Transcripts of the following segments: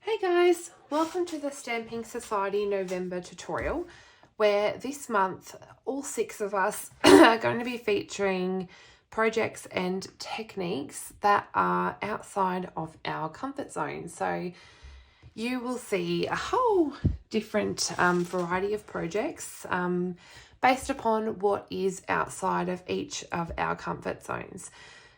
Hey guys, welcome to the Stamping Society November tutorial, where this month all 6 of us are going to be featuring projects and techniques that are outside of our comfort zone. So you will see a whole different variety of projects based upon what is outside of each of our comfort zones.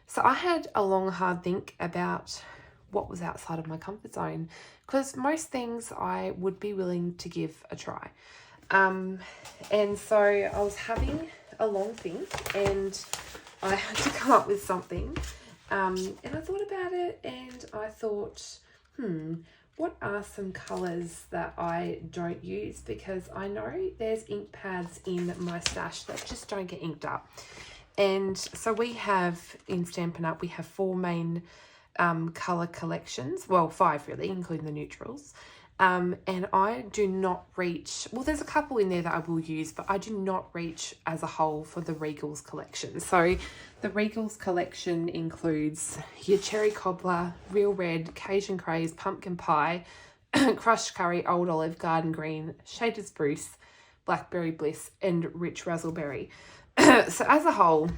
So I had a long hard think about what was outside of my comfort zone, because most things I would be willing to give a try. And so I was having a long think and I had to come up with something. And I thought about it and I thought, what are some colours that I don't use? Because I know there's ink pads in my stash that just don't get inked up. And so we have, in Stampin' Up, we have 4 main colour collections. Well, 5 really, including the neutrals. And I do not reach, well, there's a couple in there that I will use, but I do not reach as a whole for the Regals collection. So the Regals collection includes your cherry cobbler, real red, Cajun craze, pumpkin pie, crushed curry, old olive, garden green, shaded spruce, blackberry bliss, and rich razzleberry. So as a whole,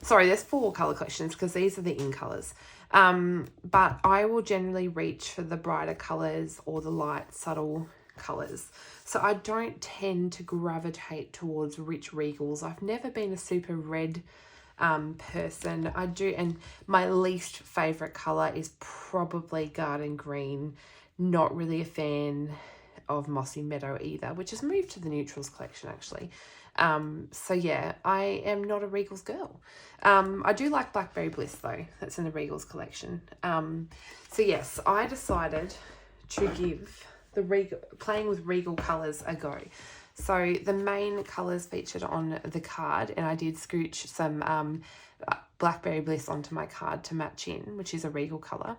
sorry, there's 4 colour collections because these are the in colours. But I will generally reach for the brighter colours or the light, subtle colours. So I don't tend to gravitate towards rich Regals. I've never been a super red person. I do, and my least favourite colour is probably garden green. Not really a fan of Mossy Meadow either, which has moved to the neutrals collection actually. So yeah, I am not a Regals girl. I do like Blackberry Bliss though, that's in the Regals collection. So yes, I decided to give the playing with Regal colours a go. So the main colours featured on the card, and I did scooch some Blackberry Bliss onto my card to match in, which is a Regal colour,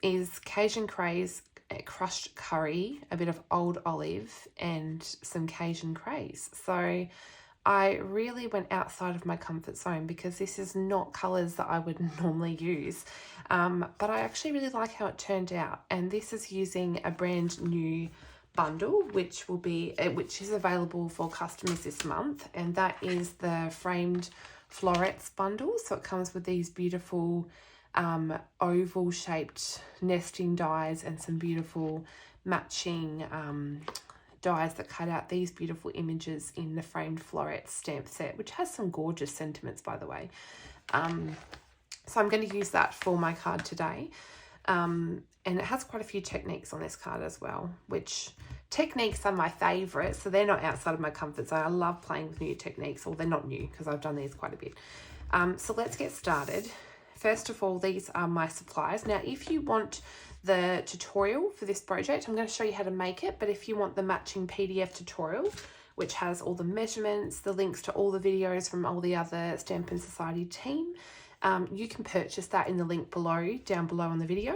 is Cajun Craze, crushed curry, a bit of old olive, and some Cajun craze. So I really went outside of my comfort zone because this is not colours that I would normally use. But I actually really like how it turned out. And this is using a brand new bundle, which is available for customers this month. And that is the Framed Florets bundle. So it comes with these beautiful oval shaped nesting dies and some beautiful matching dies that cut out these beautiful images in the Framed Florets stamp set, which has some gorgeous sentiments, by the way. So I'm going to use that for my card today. And it has quite a few techniques on this card as well, which techniques are my favourite, so they're not outside of my comfort zone. I love playing with new techniques, or they're not new because I've done these quite a bit. So let's get started. First of all, these are my supplies. Now, if you want the tutorial for this project, I'm going to show you how to make it, but if you want the matching PDF tutorial, which has all the measurements, the links to all the videos from all the other Stampin' Society team, you can purchase that in the link below, down below on the video.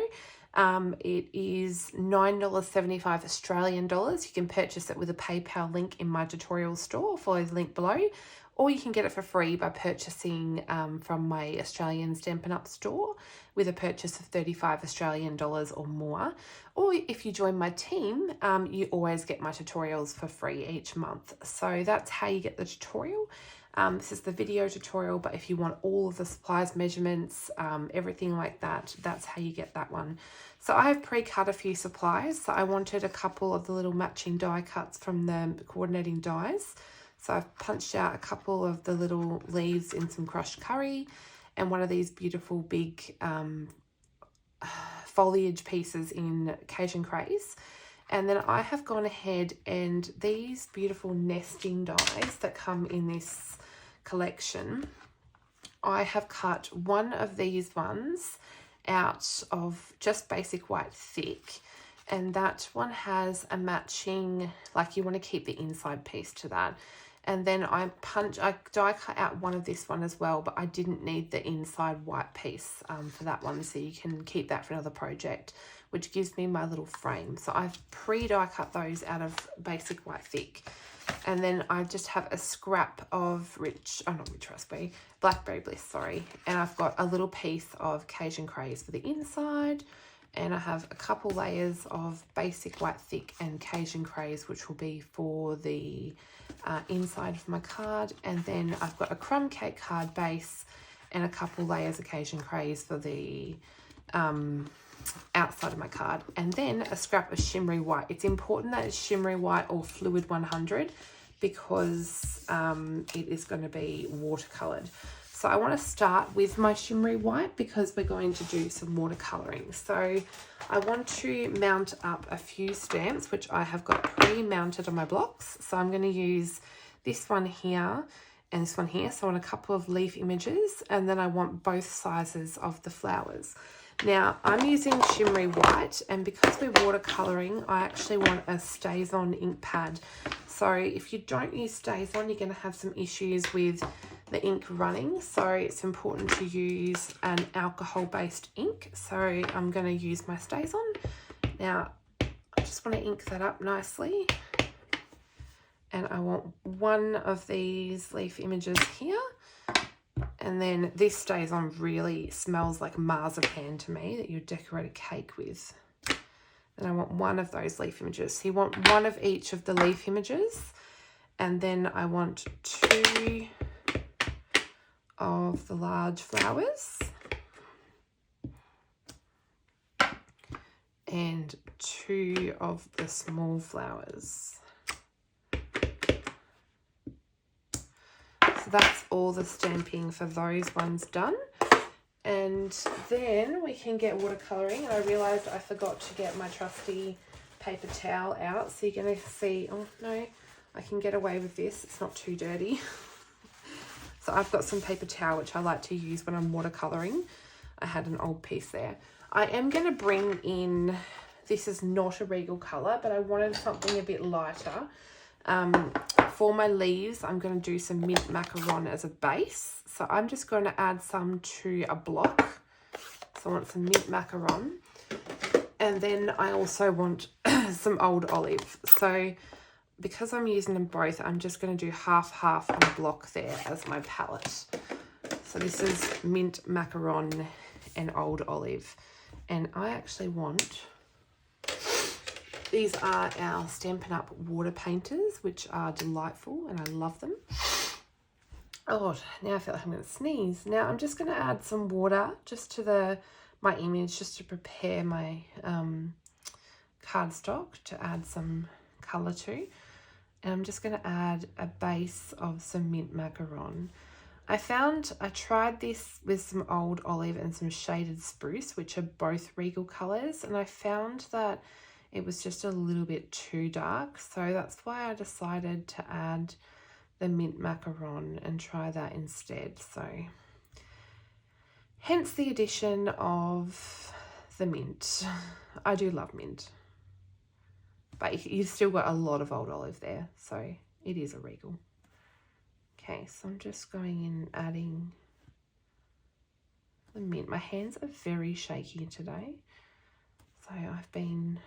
It is $9.75 Australian dollars. You can purchase it with a PayPal link in my tutorial store. Follow the link below. Or you can get it for free by purchasing from my Australian Stampin' Up store with a purchase of 35 Australian dollars or more. Or if you join my team, you always get my tutorials for free each month. So that's how you get the tutorial. This is the video tutorial, but if you want all of the supplies, measurements, everything like that, that's how you get that one. So I have pre-cut a few supplies. So I wanted a couple of the little matching die cuts from the coordinating dies. So I've punched out a couple of the little leaves in some crushed curry and one of these beautiful big foliage pieces in Cajun Craze. And then I have gone ahead and these beautiful nesting dies that come in this collection, I have cut one of these ones out of just basic white thick. And that one has a matching, like you want to keep the inside piece to that. And then I die cut out one of this one as well, but I didn't need the inside white piece for that one. So you can keep that for another project, which gives me my little frame. So I've pre-die cut those out of basic white thick. And then I just have a scrap of Blackberry Bliss, sorry. And I've got a little piece of Cajun Craze for the inside and I have a couple layers of basic white thick and Cajun craze, which will be for the inside of my card. And then I've got a crumb cake card base and a couple layers of Cajun craze for the outside of my card, and then a scrap of shimmery white. It's important that it's shimmery white or fluid 100 because it is going to be watercolored. So I want to start with my shimmery white because we're going to do some watercoloring. So I want to mount up a few stamps which I have got pre-mounted on my blocks. So I'm going to use this one here and this one here. So I want a couple of leaf images, and then I want both sizes of the flowers. Now I'm using shimmery white, and because we're watercoloring, I actually want a StazOn ink pad. So if you don't use StazOn, you're going to have some issues with the ink running. So it's important to use an alcohol-based ink. So I'm going to use my StazOn. Now I just want to ink that up nicely. And I want one of these leaf images here. And then this StazOn really smells like marzipan to me, that you decorate a cake with. And I want one of those leaf images. So you want one of each of the leaf images. And then I want 2 of the large flowers. And 2 of the small flowers. So that's all the stamping for those ones done. And then we can get watercolouring. And I realised I forgot to get my trusty paper towel out. So you're going to see, oh no, I can get away with this. It's not too dirty. So I've got some paper towel, which I like to use when I'm watercolouring. I had an old piece there. I am going to bring in, this is not a Regal colour, but I wanted something a bit lighter. For my leaves, I'm going to do some mint macaron as a base. So I'm just going to add some to a block. So I want some mint macaron. And then I also want some old olive. So because I'm using them both, I'm just going to do half on a block there as my palette. So this is mint macaron and old olive. And I actually want... These are our Stampin' Up! Water painters, which are delightful, and I love them. Oh, now I feel like I'm going to sneeze. Now I'm just going to add some water just to my image, just to prepare my cardstock to add some colour to. And I'm just going to add a base of some mint macaron. I tried this with some old olive and some shaded spruce, which are both Regal colours, and I found that it was just a little bit too dark, so that's why I decided to add the mint macaron and try that instead. So hence the addition of the mint. I do love mint, but you've still got a lot of old olive there, so it is a Regal. Okay, so I'm just going in adding the mint. My hands are very shaky today, so I've been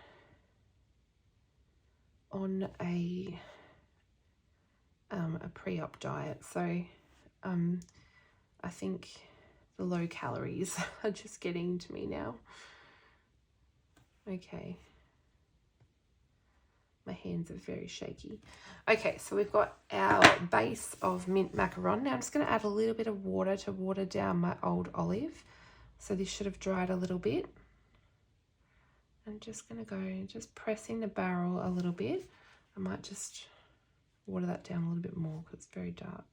on a pre-op diet, so I think the low calories are just getting to me now. Okay, my hands are very shaky. Okay, so we've got our base of mint macaron. Now I'm just going to add a little bit of water to water down my old olive. So this should have dried a little bit. I'm just going to go just pressing the barrel a little bit. I might just water that down a little bit more because it's very dark.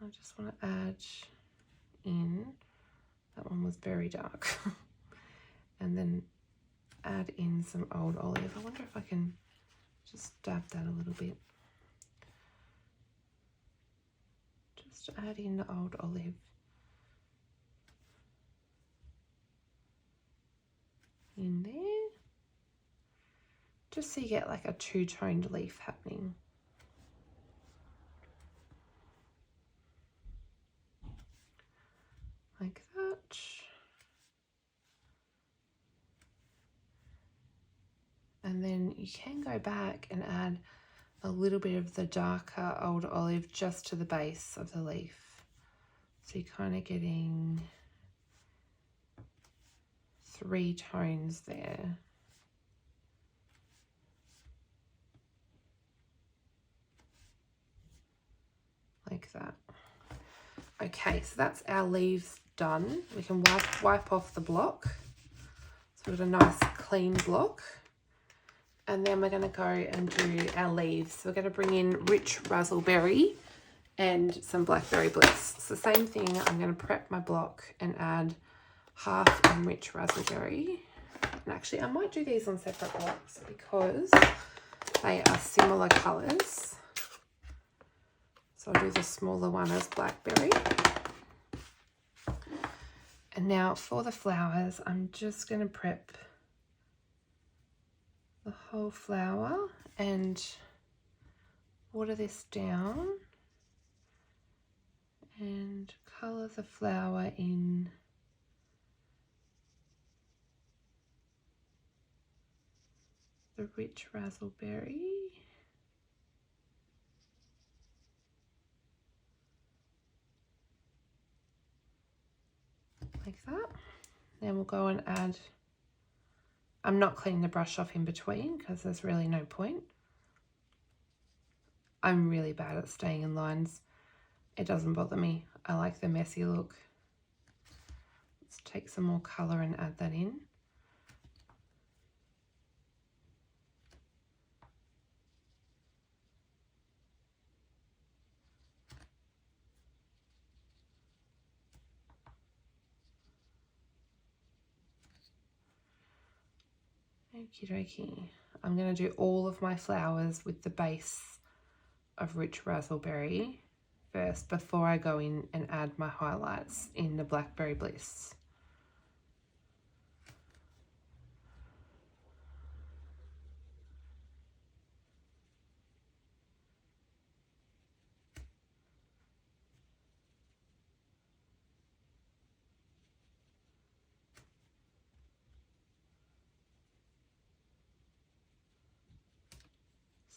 I just want to add in, that one was very dark. And then add in some old olive. I wonder if I can just dab that a little bit. Just add in the old olive. In there, just so you get like a two-toned leaf happening. Like that. And then you can go back and add a little bit of the darker old olive just to the base of the leaf. So you're kind of getting 3 tones there. Like that. Okay, so that's our leaves done. We can wipe off the block. So we've got a nice clean block. And then we're going to go and do our leaves. So we're going to bring in rich raspberry and some blackberry bliss. So same thing, I'm going to prep my block and add half in rich raspberry. And actually, I might do these on separate blocks because they are similar colours. So I'll do the smaller one as blackberry. And now for the flowers, I'm just going to prep the whole flower and water this down and colour the flower in the rich raspberry. Like that. Then we'll go and add, I'm not cleaning the brush off in between because there's really no point. I'm really bad at staying in lines. It doesn't bother me. I like the messy look. Let's take some more colour and add that in. Okie dokie. I'm going to do all of my flowers with the base of rich raspberry first before I go in and add my highlights in the blackberry bliss.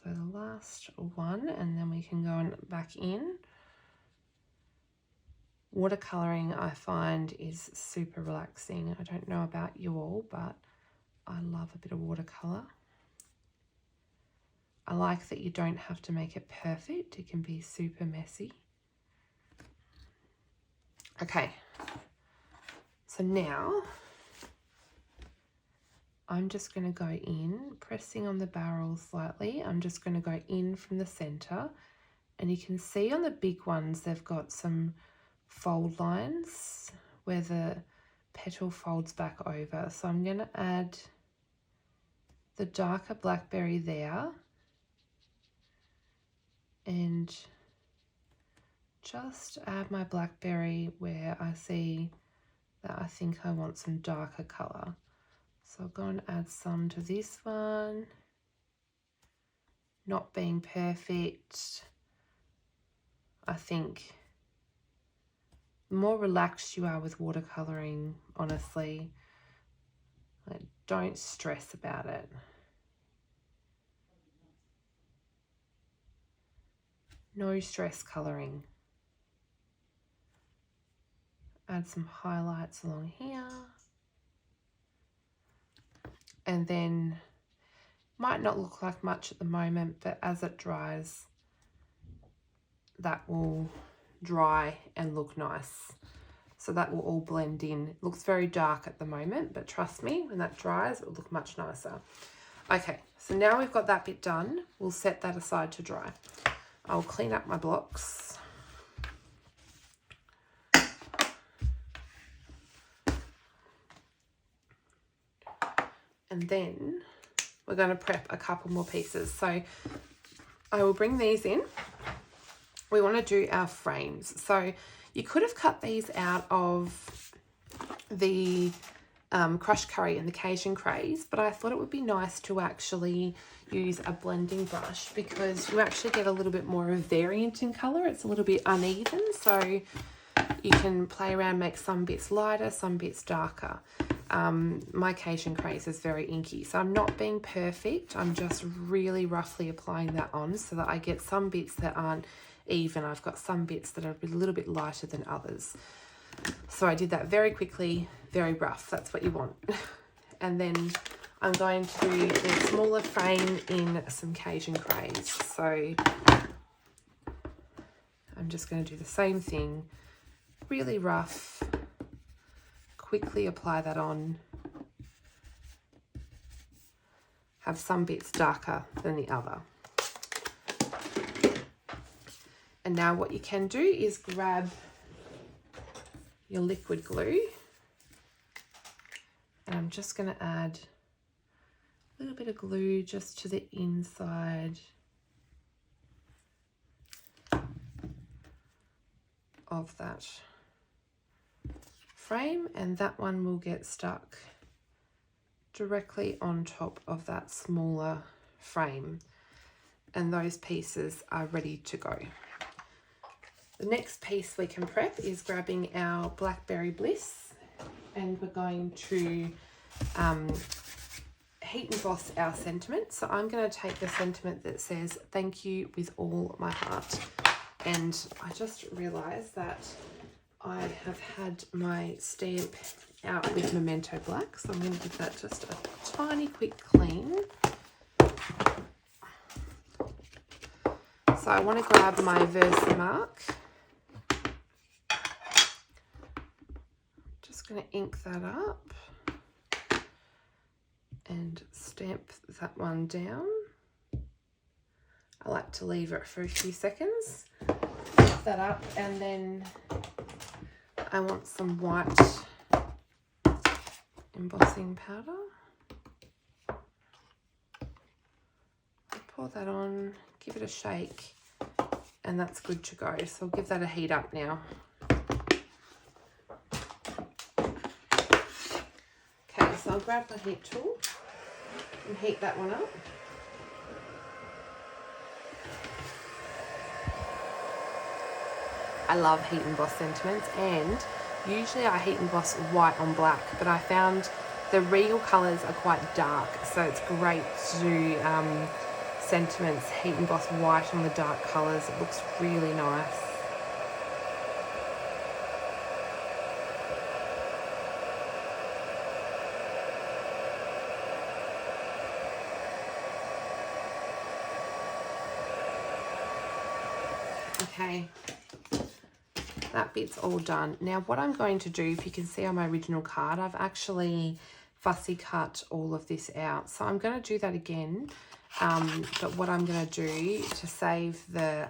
So the last one, and then we can go and back in. Watercolouring I find is super relaxing. I don't know about you all, but I love a bit of watercolour. I like that you don't have to make it perfect. It can be super messy. Okay, so now I'm just going to go in, pressing on the barrel slightly. I'm just going to go in from the centre, and you can see on the big ones they've got some fold lines where the petal folds back over. So I'm going to add the darker blackberry there and just add my blackberry where I see that I think I want some darker colour. So I'll go and add some to this one. Not being perfect. I think the more relaxed you are with watercolouring, honestly, like, don't stress about it. No stress colouring. Add some highlights along here. And then, might not look like much at the moment, but as it dries, that will dry and look nice. So that will all blend in. It looks very dark at the moment, but trust me, when that dries, it will look much nicer. Okay, so now we've got that bit done. We'll set that aside to dry. I'll clean up my blocks. And then we're going to prep a couple more pieces. So I will bring these in. We want to do our frames. So you could have cut these out of the crushed curry and the Cajun craze, but I thought it would be nice to actually use a blending brush because you actually get a little bit more of variant in colour. It's a little bit uneven, so you can play around, make some bits lighter, some bits darker. My Cajun craze is very inky, so I'm not being perfect. I'm just really roughly applying that on so that I get some bits that aren't even. I've got some bits that are a little bit lighter than others. So I did that very quickly, very rough. That's what you want. And then I'm going to do the smaller frame in some Cajun Craze. So I'm just going to do the same thing, really rough, quickly apply that on. Have some bits darker than the other. And now what you can do is grab your liquid glue, and I'm just going to add a little bit of glue just to the inside of that frame, and that one will get stuck directly on top of that smaller frame, and those pieces are ready to go. The next piece we can prep is grabbing our Blackberry Bliss, and we're going to heat emboss our sentiment. So I'm going to take the sentiment that says "Thank you with all my heart," and I just realized that I have had my stamp out with Memento Black, so I'm going to give that just a tiny quick clean. So I want to grab my Versamark. Just going to ink that up and stamp that one down. I like to leave it for a few seconds. Put that up, and then I want some white embossing powder. Pour that on, give it a shake, and that's good to go. So I'll give that a heat up now. Okay, so I'll grab my heat tool and heat that one up. I love heat emboss sentiments, and usually I heat emboss white on black, but I found the Regal colours are quite dark, so it's great to do sentiments heat emboss white on the dark colours. It looks really nice. Okay, that bit's all done. Now what I'm going to do, if you can see on my original card, I've actually fussy cut all of this out. So I'm going to do that again. But what I'm going to do to save the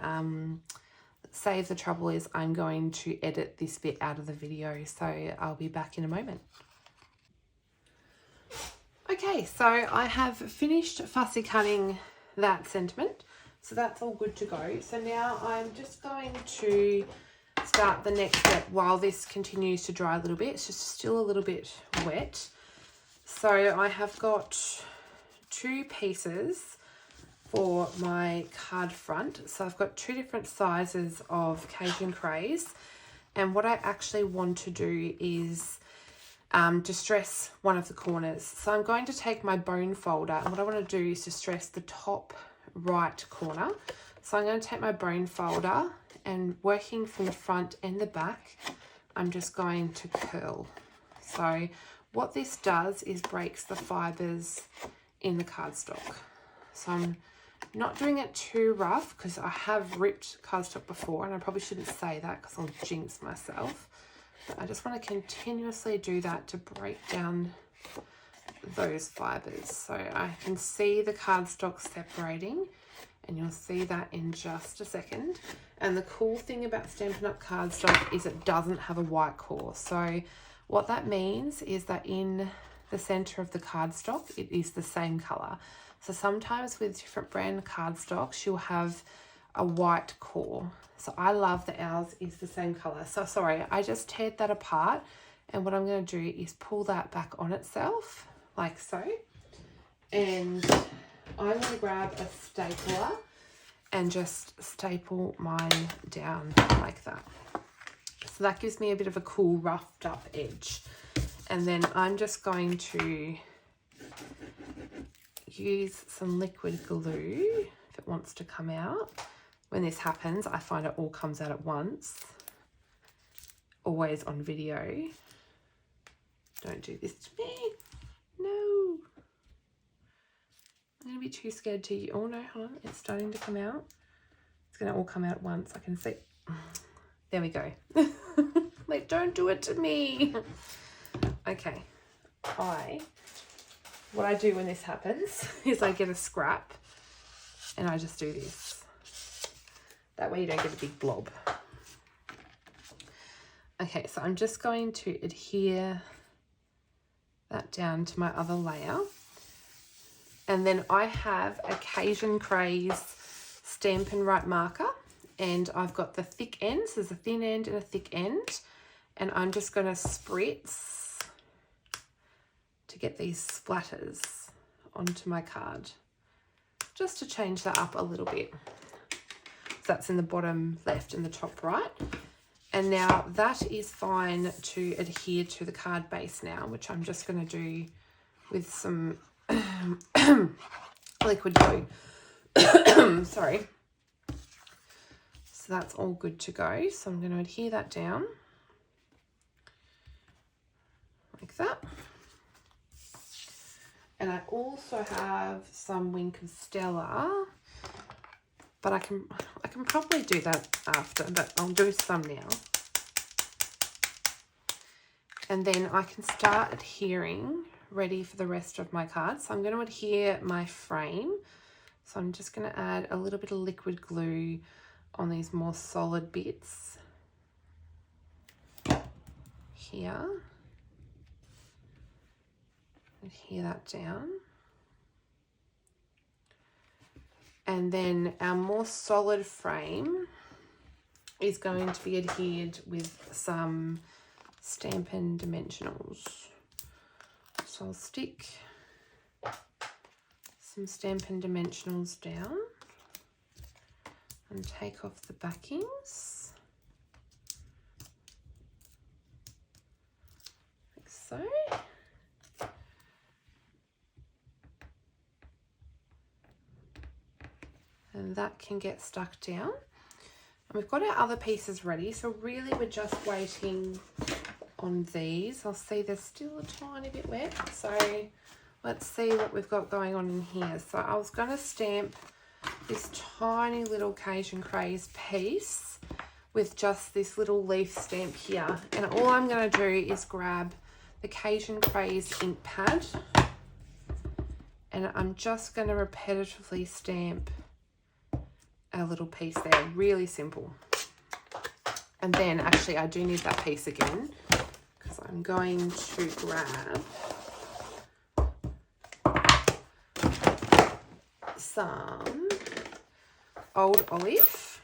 trouble is I'm going to edit this bit out of the video. So I'll be back in a moment. Okay, so I have finished fussy cutting that sentiment. So that's all good to go. So now I'm just going to start the next step while this continues to dry a little bit. It's just still a little bit wet. So I have got 2 pieces for my card front. So I've got 2 different sizes of Cajun Craze. And what I actually want to do is distress one of the corners. So I'm going to take my bone folder, and what I want to do is distress the top right corner. So I'm going to take my bone folder, and working from the front and the back, I'm just going to curl. So what this does is breaks the fibers in the cardstock. So I'm not doing it too rough because I have ripped cardstock before, and I probably shouldn't say that because I'll jinx myself. But I just want to continuously do that to break down those fibers. So I can see the cardstock separating, and you'll see that in just a second. And the cool thing about Stampin' Up! Cardstock is it doesn't have a white core. So what that means is that in the center of the cardstock, it is the same color. So sometimes with different brand cardstocks, you'll have a white core. So I love that ours is the same color. So sorry, I just teared that apart. And what I'm going to do is pull that back on itself like so. And I'm going to grab a stapler and just staple mine down like that. So that gives me a bit of a cool roughed up edge. And then I'm just going to use some liquid glue if it wants to come out. When this happens, I find it all comes out at once. always on video. Don't do this to me. No. I'm going to be too scared to... Oh, no, hold on. It's starting to come out. It's going to all come out at once. I can see. There we go. Like, don't do it to me. Okay. What I do when this happens is I get a scrap and I just do this. That way you don't get a big blob. Okay, so I'm just going to adhere that down to my other layer. And then I have Occasion Craze Stampin' Write marker, and I've got the thick ends. There's a thin end and a thick end, and I'm just going to spritz to get these splatters onto my card, just to change that up a little bit. So that's in the bottom left and the top right. And now that is fine to adhere to the card base now, which I'm just going to do with some liquid glue. Sorry. So that's all good to go. So I'm going to adhere that down like that. And I also have some Wink of Stella, but I can probably do that after, but I'll do some now. And then I can start adhering, ready for the rest of my cards. So I'm going to adhere my frame. So I'm just going to add a little bit of liquid glue on these more solid bits here. Adhere that down. And then our more solid frame is going to be adhered with some Stampin' Dimensionals. So I'll stick some Stampin' Dimensionals down and take off the backings, like so. And that can get stuck down. And we've got our other pieces ready, so really we're just waiting on these. I'll see they're still a tiny bit wet, so let's see what we've got going on in here. So I was going to stamp this tiny little Occasion Craze piece with just this little leaf stamp here, and all I'm going to do is grab the Occasion Craze ink pad, and I'm just going to repetitively stamp a little piece there. Really simple. And then actually I do need that piece again, because I'm going to grab some Old Olive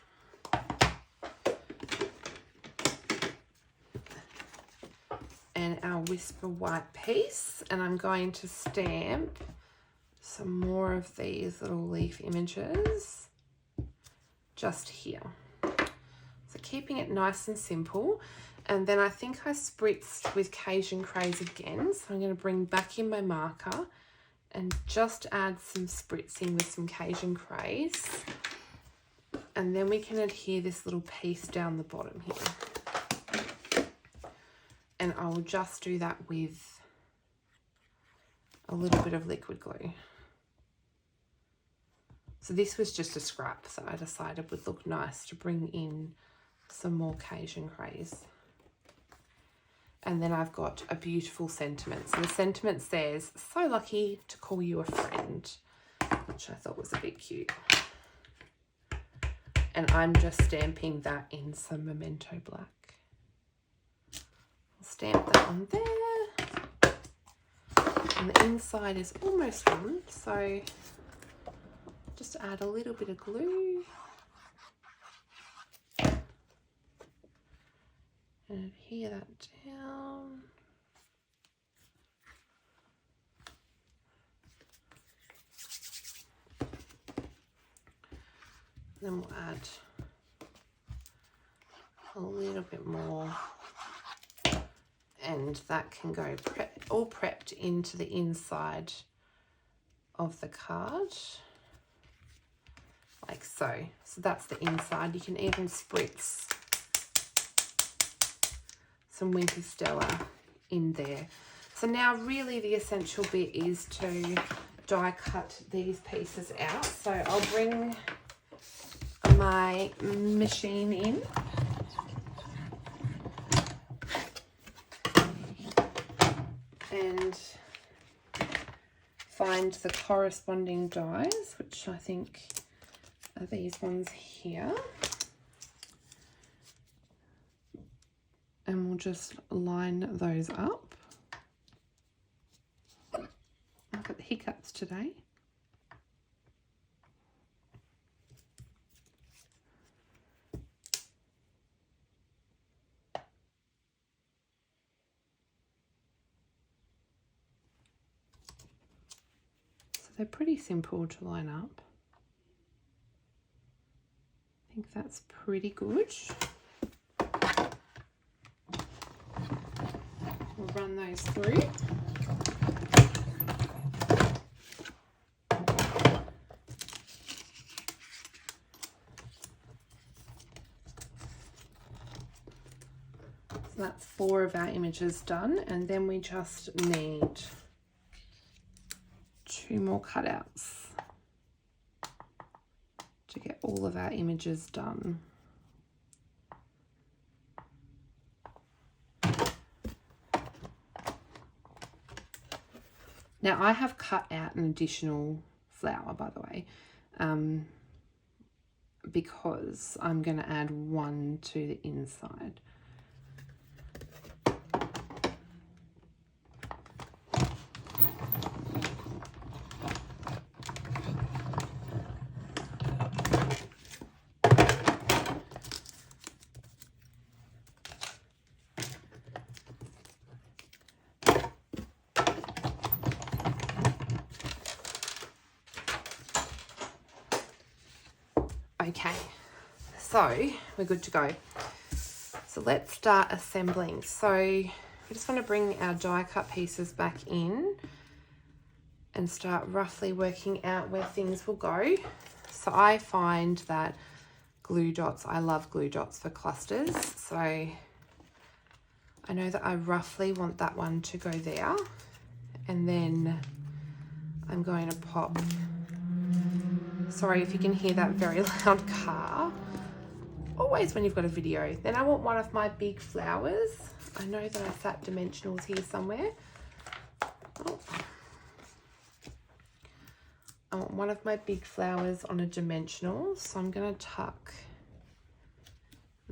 and our Whisper White piece, and I'm going to stamp some more of these little leaf images just here. So keeping it nice and simple. And then I think I spritzed with Occasion Craze again, so I'm going to bring back in my marker and just add some spritzing with some Occasion Craze, and then we can adhere this little piece down the bottom here. And I'll just do that with a little bit of liquid glue. So this was just a scrap, so I decided it would look nice to bring in some more Occasion Craze. And then I've got a beautiful sentiment. So the sentiment says, "So lucky to call you a friend," which I thought was a bit cute. And I'm just stamping that in some Memento Black. I'll stamp that on there. And the inside is almost on, so just add a little bit of glue. And adhere that down. Then we'll add a little bit more, and that can go all prepped into the inside of the card, like so. So that's the inside. You can even spritz some winter stella in there. So now really the essential bit is to die cut these pieces out. So I'll bring my machine in. And find the corresponding dies, which I think are these ones here. And we'll just line those up. I've got the hiccups today. They're pretty simple to line up. I think that's pretty good. We'll run those through. So that's 4 of our images done, and then we just need 2 more cutouts to get all of our images done. Now I have cut out an additional flower, by the way, because I'm going to add one to the inside. Okay, so we're good to go. So let's start assembling. So we just want to bring our die cut pieces back in and start roughly working out where things will go. So I find that glue dots, I love glue dots for clusters. So I know that I roughly want that one to go there. And then I'm going to pop, sorry if you can hear that very loud car. Always when you've got a video. Then I want one of my big flowers. I know that I sat dimensionals here somewhere. Oh. I want one of my big flowers on a dimensional. So I'm going to tuck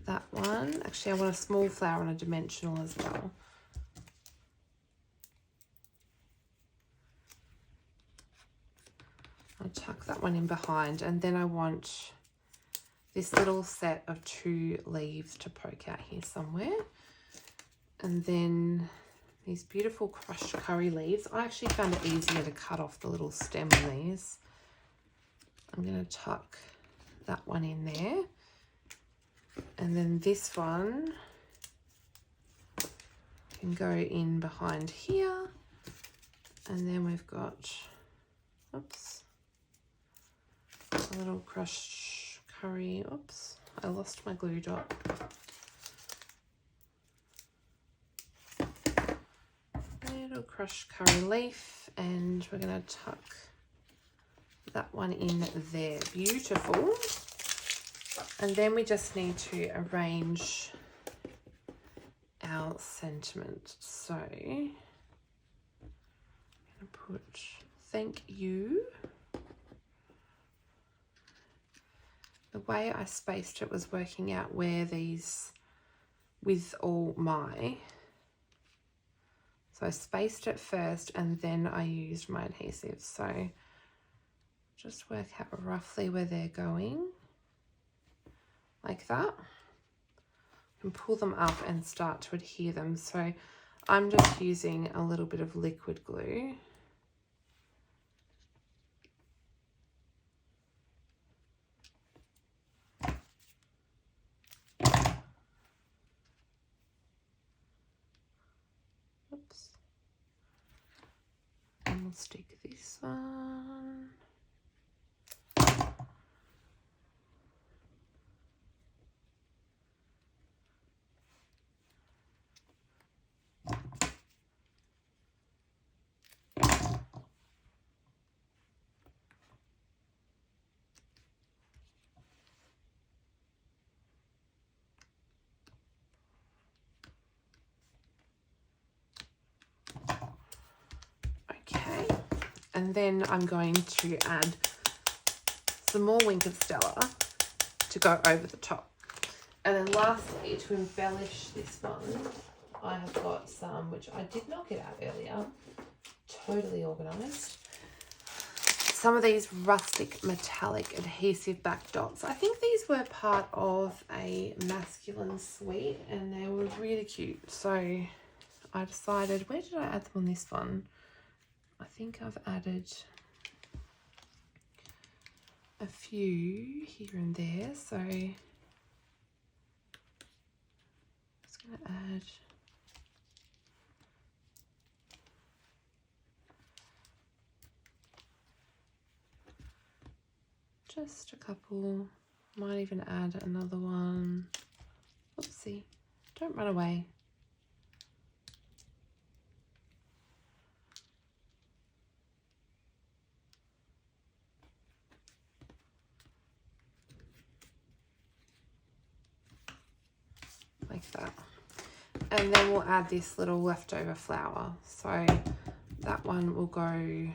that one. Actually, I want a small flower on a dimensional as well. I'll tuck that one in behind, and then I want this little set of 2 leaves to poke out here somewhere. And then these beautiful crushed curry leaves. I actually found it easier to cut off the little stem on these. I'm going to tuck that one in there. And then this one can go in behind here. And then we've got, oops, a little crushed curry. Oops, I lost my glue dot. Little crushed curry leaf, and we're going to tuck that one in there. Beautiful. And then we just need to arrange our sentiment. So I'm going to put thank you. The way I spaced it was working out where these with all my. So I spaced it first and then I used my adhesive. So just work out roughly where they're going, like that. And pull them up and start to adhere them. So I'm just using a little bit of liquid glue. Oops. And we'll stick this one. And then I'm going to add some more Wink of Stella to go over the top. And then lastly, to embellish this one, I have got some, which I did not get out earlier, totally organised. Some of these rustic metallic adhesive back dots. I think these were part of a masculine suite and they were really cute. So I decided, where did I add them on this one? I think I've added a few here and there. So I'm just going to add just a couple. Might even add another one. Oopsie, don't run away. Like that. And then we'll add this little leftover flower. So that one will go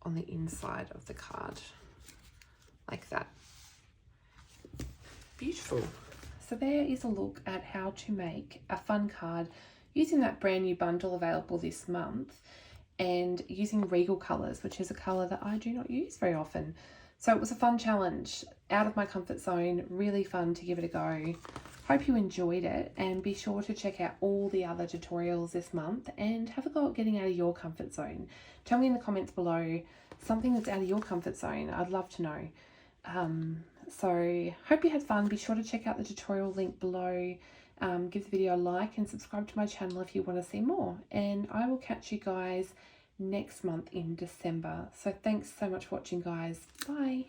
on the inside of the card, like that. Beautiful. So there is a look at how to make a fun card using that brand new bundle available this month and using Regal colours, which is a colour that I do not use very often. So it was a fun challenge, out of my comfort zone, really fun to give it a go. Hope you enjoyed it, and be sure to check out all the other tutorials this month and have a go at getting out of your comfort zone. Tell me in the comments below something that's out of your comfort zone. I'd love to know. So hope you had fun. Be sure to check out the tutorial link below. Give the video a like and subscribe to my channel if you want to see more. And I will catch you guys next month in December. So thanks so much for watching, guys. Bye.